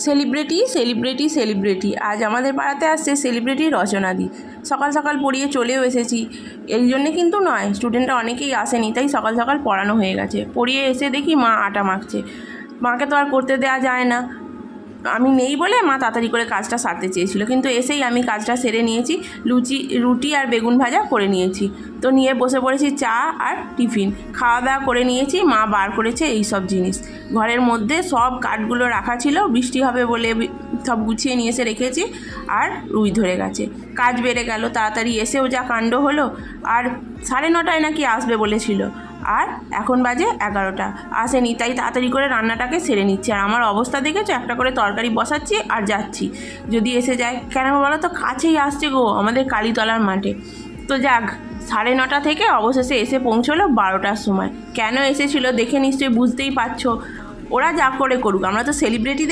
Celebrity celebrity celebrity আজ আমাদের পাড়াতে আসছে সেলিব্রিটি রচনাদি। সকাল সকাল পড়িয়ে চলেও এসেছি, এই জন্যে কিন্তু নয়, স্টুডেন্টরা অনেকেই আসেনি তাই সকাল সকাল পড়ানো হয়ে গেছে। পড়িয়ে এসে দেখি মা আটা মাখছে। মাকে তো আর করতে দেওয়া যায় না, আমি নেই বলে মা তাড়াতাড়ি করে কাজটা সারতে চেয়েছিল, কিন্তু এসেই আমি কাজটা সেরে নিয়েছি। রুটি আর বেগুন ভাজা করে নিয়েছি, তো নিয়ে বসে পড়েছি চা আর টিফিন। খাওয়া দাওয়া করে নিয়েছি, মা বার করেছে এই সব জিনিস। ঘরের মধ্যে সব কাঠগুলো রাখা ছিল, বৃষ্টি হবে বলে সব গুছিয়ে নিয়ে এসে রেখেছি। আর রুই ধরে গেছে, কাজ বেড়ে গেল, তাড়াতাড়ি এসেও যা কাণ্ড হলো। আর 9:30 নাকি আসবে বলেছিল, আর এখন বাজে 11টা, আসেনি। তাই তাড়াতাড়ি করে রান্নাটাকে সেরে নিচ্ছি। আর আমার অবস্থা দেখেছো, একটা করে তরকারি বসাচ্ছি আর যাচ্ছি, যদি এসে যায়। কেন বলো তো, কাছেই আসছে গো, আমাদের কালীতলার মাঠে। তো যাক, 9:30 থেকে অবশেষে এসে পৌঁছলো 12টার সময়। কেন এসেছিলো দেখে নিশ্চয়ই বুঝতেই পারছো। ওরা যা করে করুক, আমরা তো সেলিব্রিটি।